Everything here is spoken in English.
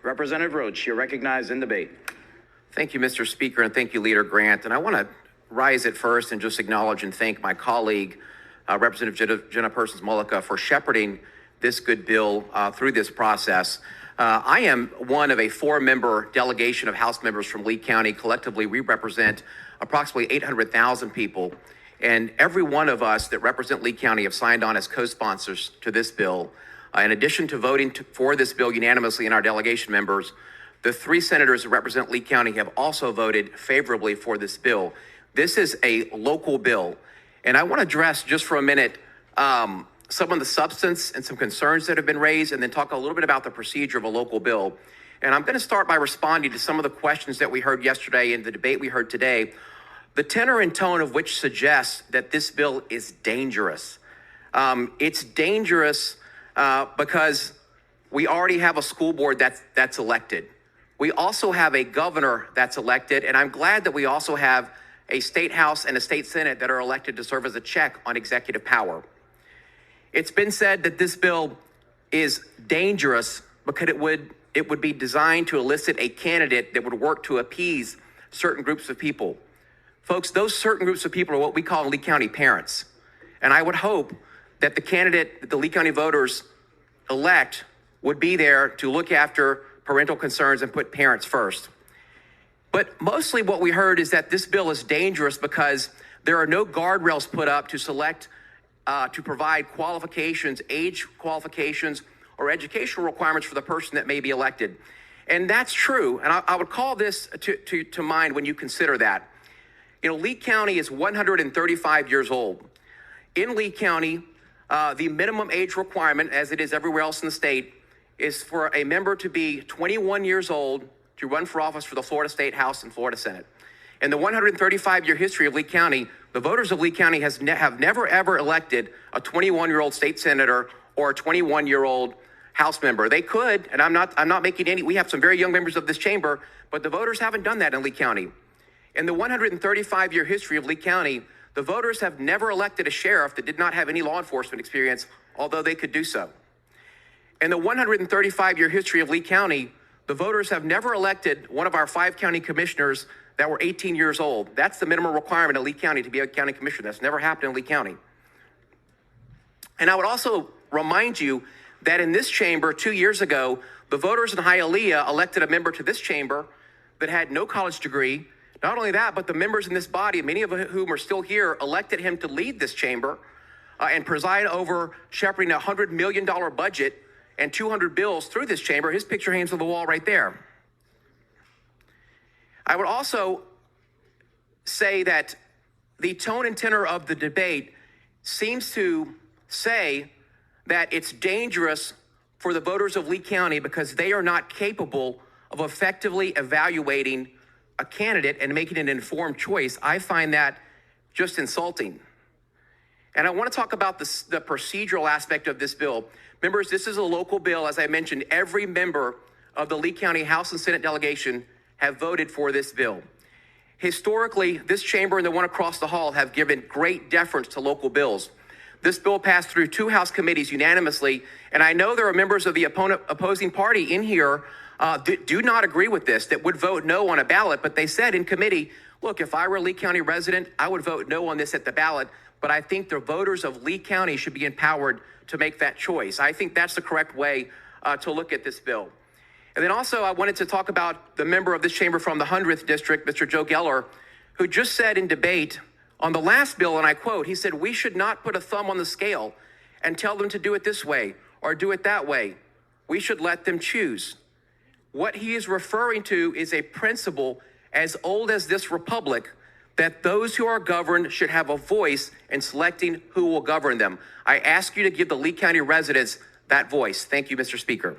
Representative Roach, you're recognized in debate. Thank you, Mr. Speaker, and thank you, Leader Grant. And I want to rise at first and just acknowledge and thank my colleague, Representative Jenna Persons-Mullica, for shepherding this good bill through this process. I am one of a 4-member delegation of House members from Lee County. Collectively, we represent approximately 800,000 people. And every one of us that represent Lee County have signed on as co-sponsors to this bill. In addition to voting for this bill unanimously in our delegation members, the 3 senators that represent Lee County have also voted favorably for this bill. This is a local bill. And I want to address just for a minute some of the substance and some concerns that have been raised, and then talk a little bit about the procedure of a local bill. And I'm going to start by responding to some of the questions that we heard yesterday and the debate we heard today, the tenor and tone of which suggests that this bill is dangerous. It's dangerous because we already have a school board that's elected. We also have a governor that's elected, and I'm glad that we also have a state house and a state senate that are elected to serve as a check on executive power. It's been said that this bill is dangerous because it would be designed to elicit a candidate that would work to appease certain groups of people. Folks, those certain groups of people are what we call Lee County parents. And I would hope that the candidate that the Lee County voters elect would be there to look after parental concerns and put parents first. But mostly what we heard is that this bill is dangerous because there are no guardrails put up to select, to provide qualifications, age qualifications, or educational requirements for the person that may be elected. And that's true. And I would call this to mind when you consider that. You know, Lee County is 135 years old. In Lee County, the minimum age requirement, as it is everywhere else in the state, is for a member to be 21 years old to run for office for the Florida State House and Florida Senate. In the 135-year history of Lee County, the voters of Lee County have never, ever elected a 21-year-old state senator or a 21-year-old House member. They could, and I'm not making any, we have some very young members of this chamber, but the voters haven't done that in Lee County. In the 135-year history of Lee County, the voters have never elected a sheriff that did not have any law enforcement experience, although they could do so. In the 135-year history of Lee County, the voters have never elected one of our 5 county commissioners that were 18 years old. That's the minimum requirement in Lee County to be a county commissioner. That's never happened in Lee County. And I would also remind you that in this chamber 2 years ago, the voters in Hialeah elected a member to this chamber that had no college degree. Not only that, but the members in this body, many of whom are still here, elected him to lead this chamber and preside over shepherding a $100 million budget and 200 bills through this chamber. His picture hangs on the wall right there. I would also say that the tone and tenor of the debate seems to say that it's dangerous for the voters of Lee County because they are not capable of effectively evaluating a candidate and making an informed choice. I find that just insulting. And I want to talk about the procedural aspect of this bill. Members, this is a local bill. As I mentioned, every member of the Lee County House and Senate delegation have voted for this bill. Historically, this chamber and the one across the hall have given great deference to local bills. This bill passed through 2 House committees unanimously, and I know there are members of the opposing party in here do not agree with this, that would vote no on a ballot, but they said in committee, look, if I were a Lee County resident, I would vote no on this at the ballot, but I think the voters of Lee County should be empowered to make that choice. I think that's the correct way to look at this bill. And then also I wanted to talk about the member of this chamber from the 100th District, Mr. Joe Geller, who just said in debate on the last bill, and I quote, he said, we should not put a thumb on the scale and tell them to do it this way or do it that way. We should let them choose. What he is referring to is a principle as old as this republic, that those who are governed should have a voice in selecting who will govern them. I ask you to give the Lee County residents that voice. Thank you, Mr. Speaker.